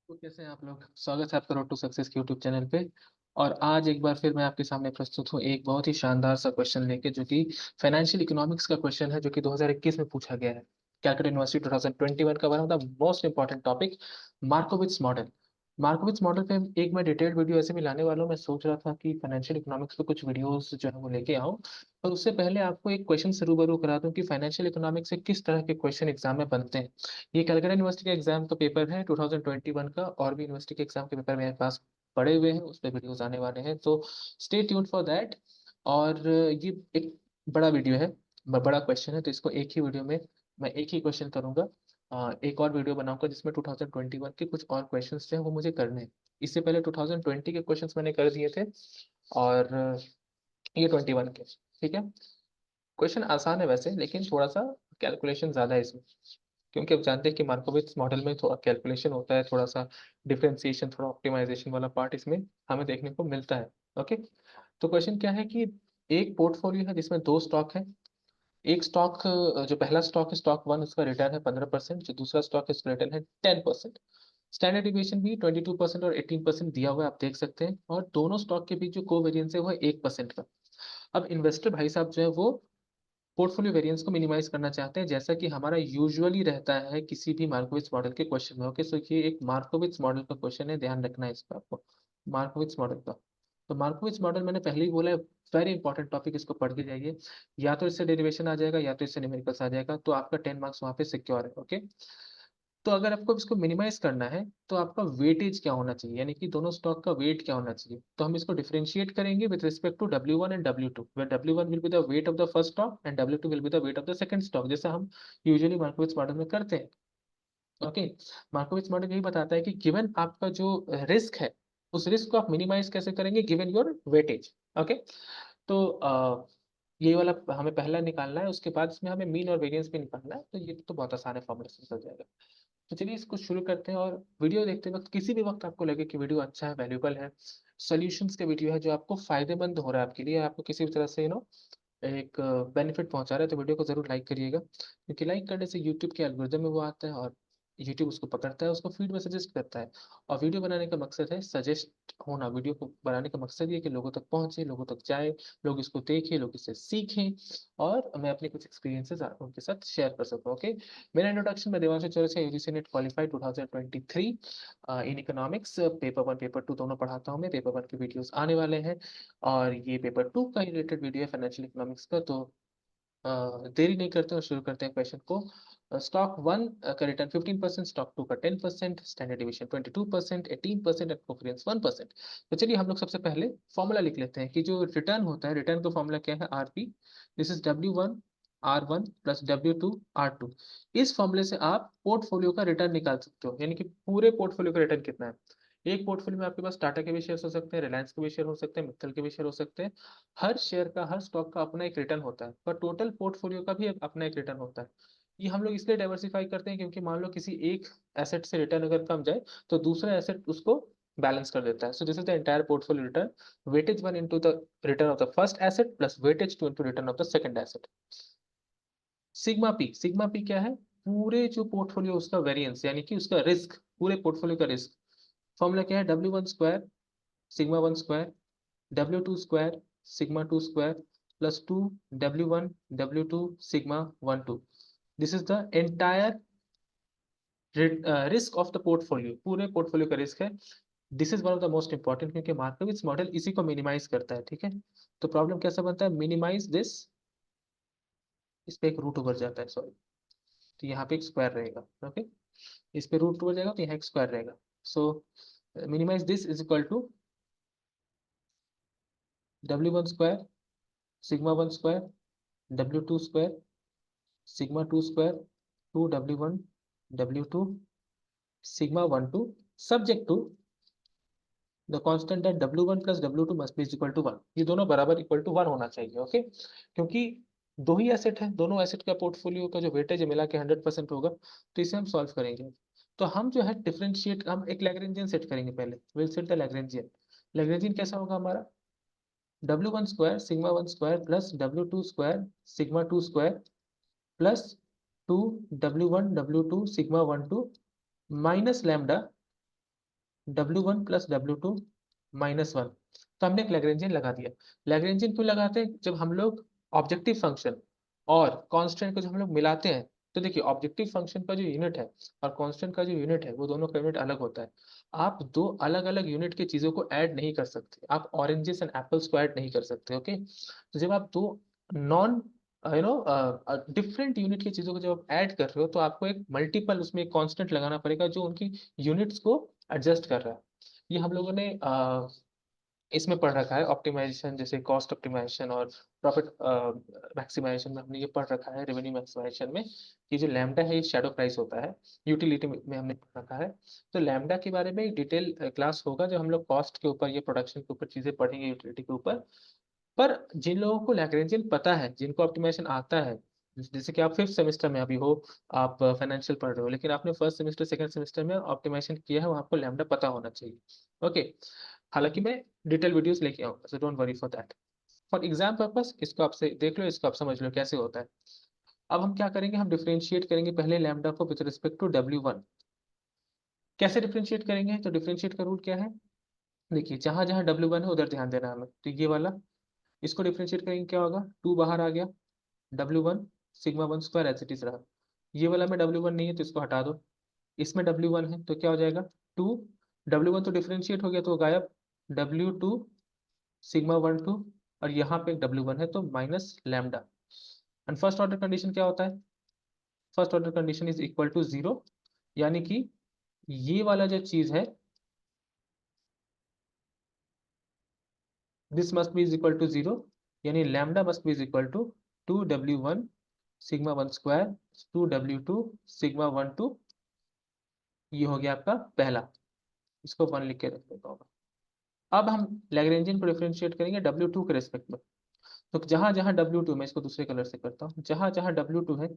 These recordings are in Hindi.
तो कैसे हैं आप लोग। स्वागत है आपका रोड टू सक्सेस के यूट्यूब चैनल पे। और आज एक बार फिर मैं आपके सामने प्रस्तुत हूँ एक बहुत ही शानदार सा क्वेश्चन लेके, जो कि फाइनेंशियल इकोनॉमिक्स का क्वेश्चन है, जो कि 2021 में पूछा गया है। कैलकाटा यूनिवर्सिटी 2021 का one of the most important topic, मार्कोविट्स model. मार्कोविट्स model पे एक मैं डिटेल्ड वीडियो ऐसे भी लाने वाला हूँ। मैं सोच रहा था कि फाइनेंशियल इकोनॉमिक्स पे कुछ वीडियोस जो है वो लेके आऊँ। पर उससे पहले आपको एक क्वेश्चन से रूबरू करा दूं कि फाइनेंशियल इकोनॉमिक्स से किस तरह के क्वेश्चन एग्जाम में बनते हैं। ये कलकत्ता यूनिवर्सिटी का एग्जाम का पेपर है 2021 का, और भी यूनिवर्सिटी के एग्जाम के पेपर मेरे पास पड़े हुए हैं, उस पर वीडियोस आने वाले हैं, तो स्टे ट्यून्ड फॉर दैट। और ये एक बड़ा वीडियो है, बड़ा क्वेश्चन है, तो इसको एक ही वीडियो में मैं एक ही क्वेश्चन करूंगा। एक और वीडियो बनाऊंगा जिसमें 2021 के कुछ और क्वेश्चंस जो हैं वो मुझे करने हैं। इससे पहले 2020 के क्वेश्चंस मैंने कर दिए थे, और ये 21 के। ठीक है। क्वेश्चन आसान है वैसे, लेकिन थोड़ा सा कैलकुलेशन ज्यादा है इसमें, क्योंकि आप जानते हैं कि मार्कोविट्स मॉडल में थोड़ा कैलकुलेशन होता है, थोड़ा सा डिफरेंशिएशन, थोड़ा ऑप्टिमाइजेशन वाला पार्ट इसमें हमें देखने को मिलता है। ओके। तो क्वेश्चन क्या है कि एक पोर्टफोलियो है जिसमें दो स्टॉक है। एक स्टॉक, जो पहला स्टॉक है स्टॉक वन, उसका रिटर्न है 15%। जो दूसरा स्टॉक है उसका रिटर्न है 10%। स्टैंडर्ड डिविएशन भी 22% और 18% दिया हुआ है, आप देख सकते हैं। और दोनों स्टॉक के बीच जो कोवेरियंस है वो है 1% का। अब इन्वेस्टर भाई साहब जो है वो पोर्टफोलियो वेरिएंस को मिनिमाइज करना चाहते हैं, जैसा कि हमारा यूजुअली रहता है किसी भी मार्कोविट्स मॉडल के क्वेश्चन में। ओके, सो ये एक मार्कोविट्स मॉडल का क्वेश्चन है, ध्यान रखना है इस पर आपको, मार्कोविट्स मॉडल का। तो मार्कोविट्स मॉडल मैंने पहले ही बोला है, वेरी इंपॉर्टेंट टॉपिक, इसको पढ़ के जाइए। या तो इससे डेरिवेशन आ जाएगा या तो इससे न्यूमेरिकल्स आ जाएगा, तो आपका 10 मार्क्स वहाँ पे सिक्योर है। ओके। तो अगर आपको इसको मिनिमाइज करना है तो आपका वेटेज क्या होना चाहिए, यानी कि दोनों स्टॉक का वेट क्या होना चाहिए, तो हम इसको डिफरेंशिएट करेंगे with respect to W1 and W2, where W1 will be the weight of the first stock and W2 will be the weight of the second stock, जैसा हम यूजुअली मार्कोविट्स मॉडल में करते हैं। ओके। मार्कोविट्स मॉडल यही बताता है कि गिवन आपका जो रिस्क है, उस रिस्क को आप मिनिमाइज कैसे करेंगे गिवन योर वेटेज। ओके। तो ये वाला हमें पहला निकालना है, उसके बाद इसमें हमें मीन और वेरिएंस भी निकालना है, तो ये तो बहुत आसान है, फॉर्मूला से निकल जाएगा। तो चलिए इसको शुरू करते हैं। और वीडियो देखते वक्त किसी भी वक्त आपको लगे कि वीडियो अच्छा है, वैल्यूबल है, सॉल्यूशंस का वीडियो है जो आपको फायदेमंद हो रहा है आपके लिए, आपको किसी भी तरह से एक बेनिफिट पहुंचा रहा है, तो वीडियो को जरूर लाइक करिएगा, क्योंकि लाइक करने से यूट्यूब के एल्गोरिदम में वो आता है, और यूट्यूब उसको पकड़ता है, उसको फीड में सजेस्ट करता है। और वीडियो बनाने का मकसद है सजेस्ट होना, वीडियो को बनाने का मकसद ये कि लोगों तक पहुंचे, लोगों तक जाए, लोग इसको देखें, लोग इससे सीखें, और मैं अपने कुछ एक्सपीरियंसेस उनके साथ शेयर कर सकूं। ओके। मेरा इंट्रोडक्शन में Devanshu Chaurasia, UGC net qualified 2023 in economics, paper one paper two दोनों पढ़ाता हूँ मैं। पेपर वन के वीडियोस आने वाले हैं, और ये पेपर टू का रिलेटेड वीडियो है फाइनेंशियल इकोनॉमिक्स का। तो देरी नहीं करते और शुरू करते हैं क्वेश्चन को। स्टॉक वन का रिटर्न 15%, स्टॉक टू का 10%, स्टैंडर्ड डिविएशन 22%, 18% एंड कोवेरियंस 1%। तो चलिए हम लोग सबसे पहले फॉर्मूला लिख लेते हैं कि जो रिटर्न होता है, रिटर्न का फॉर्मूला क्या है, RP. This is W1 R1 plus W2 R2। इस फॉर्मूले से आप पोर्टफोलियो का रिटर्न निकाल सकते हो, यानी कि पूरे पोर्टफोलियो का रिटर्न कितना है। एक पोर्टफोलियो में आपके पास टाटा के भी शेयर हो सकते हैं, रिलायंस के भी शेयर हो सकते हैं, मित्तल के भी शेयर हो सकते हैं। हर शेयर का, हर स्टॉक का अपना एक रिटर्न होता है, पर टोटल पोर्टफोलियो का भी अपना एक रिटर्न होता है। ये हम लोग इसलिए डाइवर्सिफाई करते हैं क्योंकि मान लो किसी एक एसेट से रिटर्न अगर कम जाए, तो दूसरा एसेट उसको बैलेंस कर देता है। So this is the entire portfolio return, weightage one into the return of the first asset plus weightage two into return of the second asset. Sigma P, sigma P क्या है, पूरे जो पोर्टफोलियो उसका वेरिएंस, यानी कि उसका रिस्क, पूरे पोर्टफोलियो का रिस्क। फॉर्मूला क्या है, W1 square sigma one square, W2 square sigma two square plus two W1 W2 sigma one two. This is the entire risk of the portfolio, पूरे पोर्टफोलियो का रिस्क है। This is one of the most important, क्योंकि मार्कोविट्स मॉडल इसी को मिनिमाइज करता है। ठीक है। तो प्रॉब्लम कैसा बनता है, मिनिमाइज दिस, इस पे एक रूट ओवर जाता है, सॉरी, तो यहाँ पे एक स्क्वायर रहेगा। ओके। इस पे रूट ओवर जाएगा तो यहाँ एक स्क्वायर रहेगा। So minimize this is equal to W1 square sigma one square W2 square sigma two square two W1 W2 sigma one two, subject to the constant that W1 plus W2 must be equal to 1। ये दोनों बराबर इक्वल टू 1 होना चाहिए। ओके। क्योंकि दो ही एसेट है, दोनों एसेट का पोर्टफोलियो का जो वेटेज है मिला के 100% होगा, तो इसे हम सॉल्व करेंगे। तो हम जो है डिफरेंशिएट, हम एक लैग्रेंजियन सेट करेंगे पहले, will set the Lagrangian. Lagrangian कैसा होगा हमारा, W1 square sigma one square plus W2 square sigma two square plus two W1 W2 sigma one to minus lambda W1 plus W2 minus one. तो हमने एक लैग्रेंजियन लगा दिया। लैग्रेंजियन क्यों लगाते हैं? जब हम लोग ऑब्जेक्टिव फंक्शन और कांस्टेंट को जब हम लोग मिलाते हैं, तो देखिए ऑब्जेक्टिव फंक्शन का जो यूनिट है और कांस्टेंट का जो यूनिट है, वो दोनों का यूनिट अलग होता है। आप दो अलग अलग यूनिट की चीजों को ऐड नहीं कर सकते, आप ऑरेंजेस एंड एप्पल्स को ऐड नहीं कर सकते। ओके, तो जब आप दो नॉन डिफरेंट यूनिट की चीजों को जब आप ऐड कर रहे हो, तो आपको एक मल्टीपल उसमें एक कांस्टेंट लगाना पड़ेगा जो उनकी यूनिट्स को एडजस्ट कर रहा है। ये हम लोगों ने इसमें पढ़ रखा है, ऑप्टिमाइजेशन, जैसे कॉस्ट ऑप्टिमाइजेशन और प्रॉफिट मैक्सिमाइजेशन में हमने ये पढ़ रखा है, रेवेन्यू मैक्सिमाइजेशन में, कि जो लैम्डा है ये शैडो प्राइस होता है। यूटिलिटी में हमने पढ़ रखा है। तो लैम्डा के बारे में एक डिटेल क्लास होगा, जो हम लोग कॉस्ट के ऊपर या प्रोडक्शन के ऊपर चीजें पढ़ेंगे, यूटिलिटी के ऊपर। पर जिन लोगों को लैग्रेंजियन पता है, जिनको ऑप्टिमाइजेशन आता है, जैसे कि आप फिफ्थ सेमेस्टर में अभी हो, आप फाइनेंशियल पढ़ रहे हो, लेकिन आपने फर्स्ट सेमेस्टर सेकंड सेमेस्टर में ऑप्टिमाइजेशन किया है, वहाँ आपको लैम्डा पता होना चाहिए। ओके, हालांकि मैं डिटेल वीडियोस लेके आऊंगा, so don't worry for that. For exam purpose इसको आपसे देख लो, इसको आप समझ लो कैसे होता है। अब हम क्या करेंगे, हम डिफरेंशिएट करेंगे पहले लैम्डा को विद रिस्पेक्ट टू W1। कैसे डिफरेंशिएट करेंगे? तो डिफरेंशिएट का रूल क्या है? देखिए, जहां जहां W1 है उधर ध्यान देना है हमें। तो ये वाला, इसको डिफरेंशिएट करेंगे, क्या होगा, टू बाहर आ गया, W1 sigma one square as it is रहा। ये वाला में W1 नहीं है तो इसको हटा दो। इसमें W1 है तो क्या हो जाएगा, टू। W1 तो डिफरेंशिएट हो गया तो वो गायब, W2 सिग्मा वन टू, और यहाँ पे W1 है तो minus lambda. And first order condition क्या होता है? First order condition is equal to zero, यानी कि ये वाला जो चीज है, this must be is equal to zero, यानी lambda must be is equal to 2W1 sigma one square 2W2 sigma one two. ये हो गया आपका पहला, इसको वन लिख के रख देता हूँ। अब हम लैग्रेंजियन को डिफरेंशिएट करेंगे W2 के रेस्पेक्ट में। तो जहां जहां W2, मैं इसको दूसरे कलर से करता हूँ, जहां जहां W2 है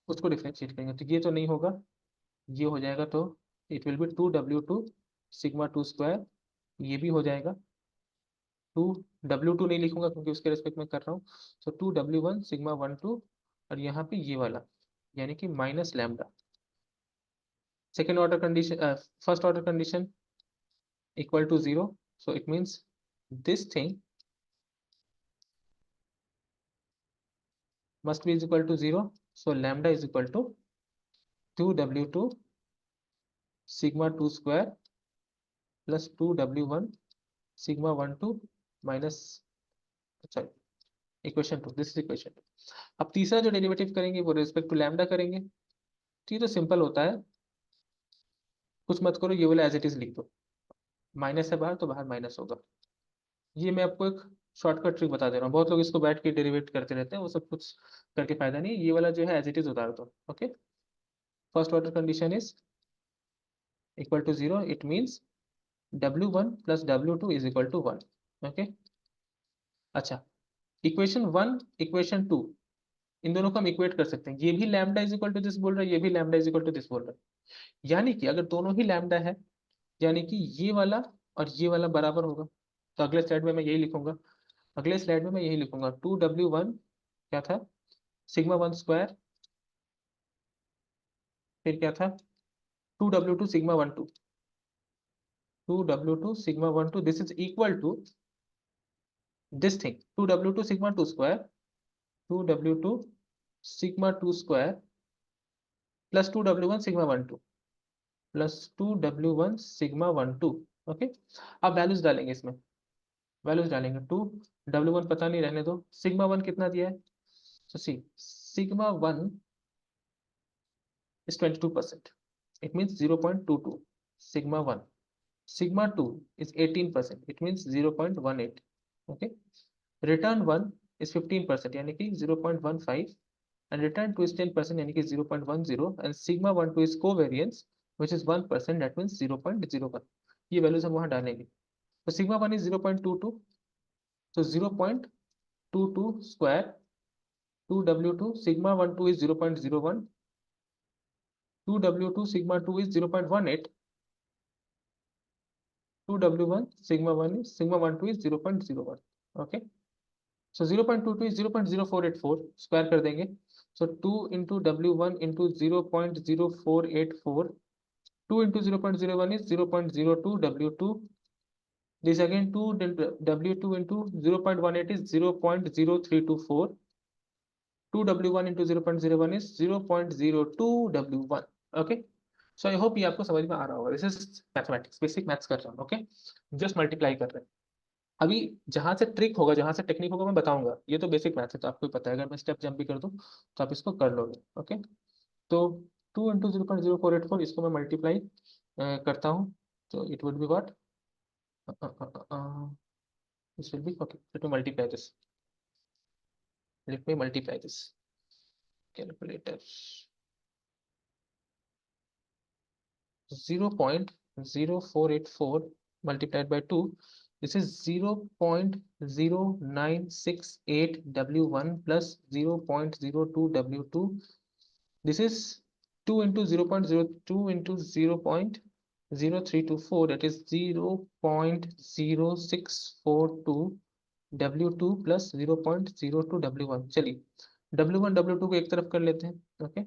उसको डिफरेंशिएट करेंगे। तो ये तो नहीं होगा, ये हो जाएगा, तो it will be 2W2 sigma two square. ये भी हो जाएगा, 2W2 नहीं लिखूंगा क्योंकि उसके रेस्पेक्ट में कर रहा हूँ। तो 2W1 सिग्मा वन टू, और यहाँ पे ये वाला, यानी कि minus lambda. Second order condition, first order condition equal to 0, so it means this thing must be is equal to 0, so lambda is equal to 2W2 sigma 2 square plus 2W1 sigma 1 2 minus, sorry, equation two, this is equation two. अब तीसरा जो डेरिवेटिव करेंगे वो रिस्पेक्ट टू लैम्डा करेंगे। तो ये तो सिंपल होता है, कुछ मत करो, ये वाला एज इट इज लिख दो। माइनस है बाहर तो बाहर माइनस होगा। ये मैं आपको एक शॉर्टकट ट्रिक बता दे रहा हूँ, बहुत लोग इसको बैठ के डेरिवेट करते रहते हैं, वो सब कुछ करके फायदा नहीं। ये वाला जो है एज इट इज उतार दो। Okay, first order condition is equal to zero, it means W1 plus W2 is equal to one. Okay, अच्छा, इक्वेशन वन इक्वेशन टू, इन दोनों को हम इक्वेट कर सकते हैं। ये भी lambda is equal to this बोल रहा है, ये भी lambda is equal to this बोल रहा है, यानी कि अगर दोनों ही लैम्डा है, यानी कि ये वाला और ये वाला बराबर होगा। तो अगले स्लाइड में मैं यही लिखूंगा, अगले स्लाइड में मैं यही लिखूंगा, 2W1 क्या था, सिग्मा वन स्क्वायर, फिर क्या था, 2W2 sigma one two, 2W2 sigma one two, this is equal to this thing, 2W2 sigma two square, 2W2 sigma two square plus 2W1 sigma one two plus 2W1 sigma one two. Okay, अब वैल्यूज डालेंगे इसमें, वैल्यूज डालेंगे, 2W1 पता नहीं, रहने दो। सिग्मा वन कितना दिया है, तो सी sigma one is 22%. It means 0.22. Sigma 1. Sigma 2 is 18%. It means 0.18. Okay. Return 1 is 15%. यानी कि 0.15. And return 2 is 10%. यानी कि 0.10. And sigma 1 2 is covariance, which is 1%. That means 0.01. ये वैल्यूज हम वहां डालेंगे। तो सिग्मा 1 is 0.22. तो 0.22 square 2W2 sigma 1 2 is 0.01. 2W2 sigma 2 is 0.18. 2W1 sigma 1 is sigma 1 2 is 0.01. Okay, so 0.22 is 0.0484, square कर देंगे। So 2 into W1 into 0.0484, 2 into 0.01 is 0.02 W2. This again 2 W2 into 0.18 is 0.0324. 2 W1 into 0.01 is 0.02 W1. Okay, so I hope ये आपको समझ में आ रहा होगा. This is mathematics, basic maths कर रहा हूँ. ओके, जस्ट मल्टीप्लाई कर रहे हैं. अभी जहां से ट्रिक होगा, जहां से टेक्निक होगा, मैं बताऊंगा. ये तो बेसिक मैथ्स है तो आपको पता है. अगर मैं स्टेप जंप भी कर दूं तो आप इसको कर लोगे. ओके, तो 2 इंटू 0.0484 इसको मैं मल्टीप्लाई करता हूँ. तो it would be what, this will be, okay, let me multiply this. Let me multiply this. Calculator. 0.0484 multiplied by 2, this is 0.0968 W1 plus 0.02 W2. This is 2 into 0.02 into 0.0324, that is 0.0642 W2 plus 0.02 W1. चलिए W1 W2 को एक तरफ कर लेते हैं. ओके,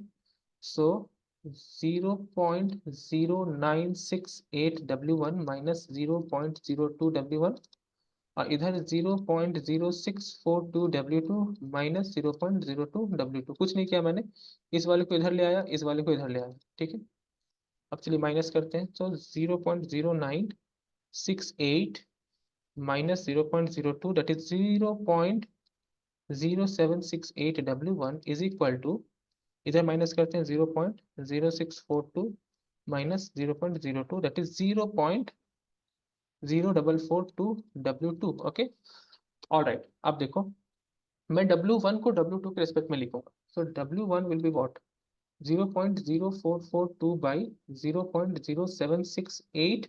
सो 0.0968 W1 माइनस 0.02 W1 और इधर 0.0642 W2 माइनस 0.02 W2. कुछ नहीं किया मैंने, इस वाले को इधर ले आया, इस वाले को इधर ले आया. ठीक है, अब चलिए माइनस करते हैं. तो 0.0968 minus 0.02, that is 0.0768 W1 is equal to, इधर माइनस करते हैं 0.0642 minus 0.02, that is 0.0442 W2. Okay, alright. अब देखो, मैं W1 को W2 के रिस्पेक्ट में लिखूंगा. सो W1 will be what, 0.0442 by 0.0768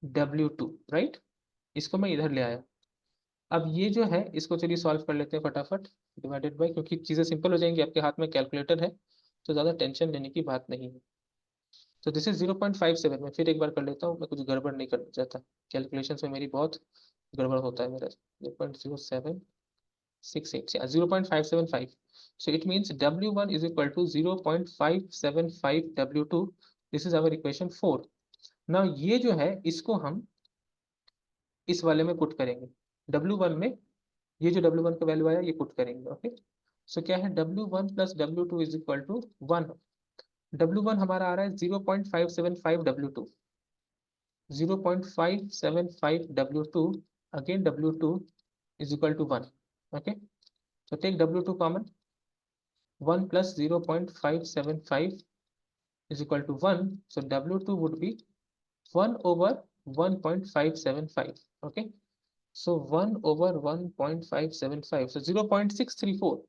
W2, right. इसको मैं इधर ले आया. अब ये जो है इसको चलिए सॉल्व कर लेते हैं फटाफट. डिवाइडेड बाई, क्योंकि चीजें सिंपल हो जाएंगी, आपके हाथ में कैलकुलेटर है तो ज्यादा टेंशन लेने की बात नहीं है. तो दिस इज 0.57. मैं फिर एक बार कर लेता हूँ, मैं कुछ गड़बड़ नहीं करना चाहता. कैलकुलेशन में मेरी बहुत गड़बड़ होता है मेरा. 0.0768, 0.575. So it means W1 is equal to 0.575 W2. This is our equation 4. Now ये जो है इसको हम इस वाले में पुट करेंगे. W1 में ये जो W1 का वैल्यू आया ये पुट करेंगे. ओके, सो क्या है, W1 plus W2 is equal to 1. W1 हमारा आ रहा है 0.575 W2, 0.575 W2, again W2 is equal to 1. Okay, so take W2 common. 1 plus 0.575 is equal to 1, so W2 would be 1 over 1.575. Okay, so 1 over 1.575, so 0.634.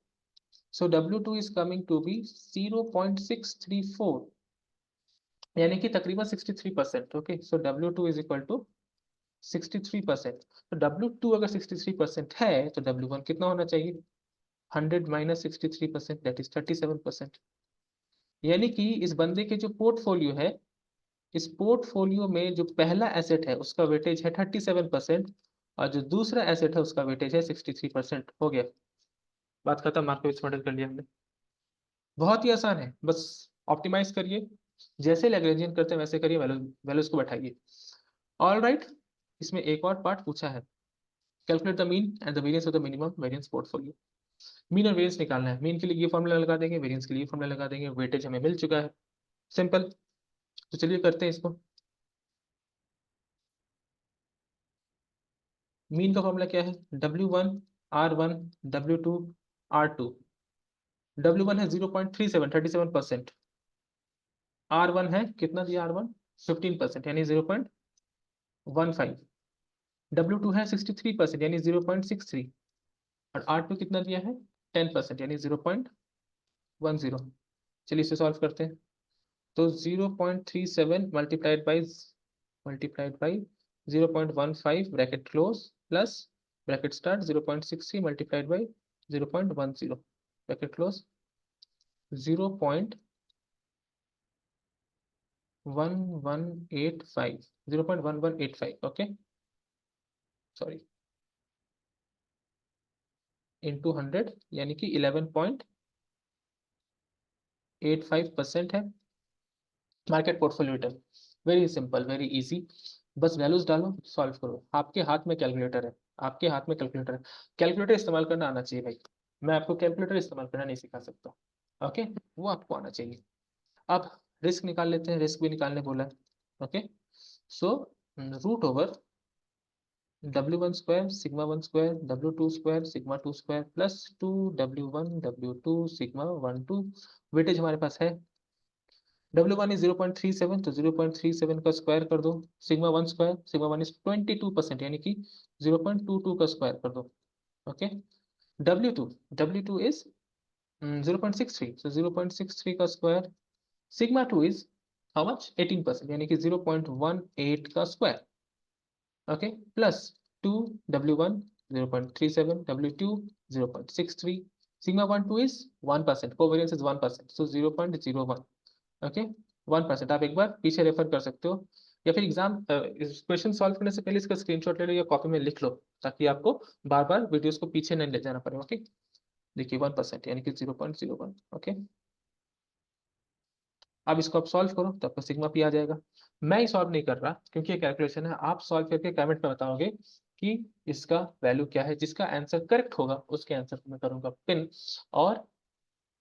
So W2 is coming to be 0.634, यानी कि तकरीबन 63%. Okay, so W2 is equal to 63%. तो W2 अगर 63% है तो W1 कितना होना चाहिए, 100 माइनस 63%, दैट इज 37%. यानी कि इस बंदे के जो पोर्टफोलियो है, इस पोर्टफोलियो में जो पहला एसेट है उसका वेटेज है 37% और जो दूसरा एसेट है उसका वेटेज है 63%. हो गया, बात खत्म. मार्को मॉडल कर लिया हमने. बहुत ही आसान है, बस ऑप्टिमाइज करिए. जैसे लैग्रेंजियन करते हैं वैसे करिए, वैल्यूज को बैठाइए. ऑल राइट, इसमें एक और पार्ट पूछा है. Calculate the mean and the variance of the minimum variance portfolio. Mean और वेरिएंस निकालना है. मीन के लिए ये फॉर्मूला लगा देंगे, वेरिएंस के लिए फॉर्मूला लगा देंगे. वेटेज हमें मिल चुका है, सिंपल. तो चलिए करते हैं इसको. मीन का फॉर्मूला क्या है, W1 R1 W2 R2. W1 है 0.37, 37%. R1 है कितना दिया, R1 15% यानी 0.15. W2 है 63% यानी 0.63 और R2 कितना दिया है 10% यानी 0.10. चलिए इसे सॉल्व करते हैं. तो 0.37 multiplied by 0.15 bracket close plus bracket start 0.63 multiplied by 0.10 bracket close 0.1185. Okay, sorry, into 100 यानी कि 11.85% है. Market portfolio return, very simple, very easy, बस वैल्यूज डालो, सॉल्व करो। आपके हाथ में कैलकुलेटर है, आपके हाथ में कैलकुलेटर है, कैलकुलेटर इस्तेमाल करना आना चाहिए भाई। मैं आपको कैलकुलेटर इस्तेमाल करना नहीं सिखा सकता, ओके, वो आपको आना चाहिए। अब रिस्क निकाल लेते हैं, रिस्क भी निकालने बोला है, okay. So root over W1 square sigma 1 square W2 square sigma 2 square plus 2 W1 W2 sigma 1 2, weightage हमारे पास है, W1 इज 0.37, तो 0.37 का स्क्वायर कर दो, सिग्मा 1 स्क्वायर, सिग्मा 1 इज 22%, यानी कि 0.22 का स्क्वायर कर दो, okay. W2, W2 is 0.63, so 0.63 का square, sigma 2 is how much 18%, यानी कि 0.18 का square, okay, plus 2 W1 0.37, W2 0.63, sigma 1 2 is 1%, covariance is 1%, so 0.01, okay, 1%। आप एक बार पीछे रेफर कर सकते हो, या फिर एग्जाम क्वेश्चन सॉल्व करने से पहले इसका स्क्रीनशॉट ले लो या कॉपी में लिख लो, ताकि आपको बार बार वीडियोस को पीछे नहीं ले जाना पड़े, ओके। देखिए 1% यानी कि 0.01, ओके। अब इसको आप सॉल्व करो तो आपका सिग्मा पी आ जाएगा। मैं ही सॉल्व नहीं कर रहा क्योंकि ये कैलकुलेशन है, आप सॉल्व करके कमेंट में बताओगे कि इसका वैल्यू क्या है, जिसका आंसर करेक्ट होगा उसके आंसर को मैं करूंगा पिन। और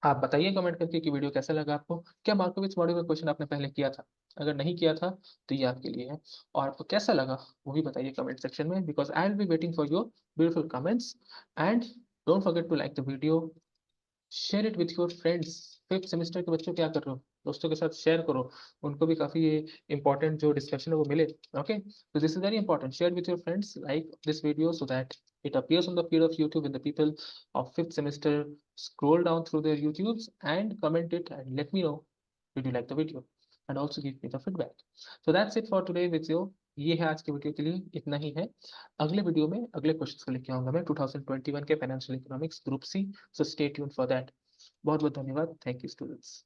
आप बताइए कमेंट करके कि वीडियो कैसा लगा आपको, क्या मार्कोविच मॉड्यूल का क्वेश्चन आपने पहले किया था, अगर नहीं किया था तो ये आपके लिए है, और आपको कैसा लगा वो भी बताइए कमेंट सेक्शन में, because I will be waiting for your beautiful comments. And don't forget to like the video, share it with your friends. Fifth semester के बच्चों क्या कर रहे हो, दोस्तों के साथ शेयर करो, उनको भी काफी इंपॉर्टेंट जो डिस्कशन है वो मिले, okay. So this is very important, share with your friends, like this video so that it appears on the feed of YouTube when the people of fifth semester scroll down through their YouTubes and comment it and let me know did you like the video and also give me the feedback. So that's it for today with you, ये है आज के वीडियो के लिए, इतना ही है। अगले वीडियो में अगले क्वेश्चंस को लेके आऊंगा मैं 2021 के financial economics group C, so stay tuned for that. बहुत बहुत धन्यवाद, थैंक यू स्टूडेंट्स।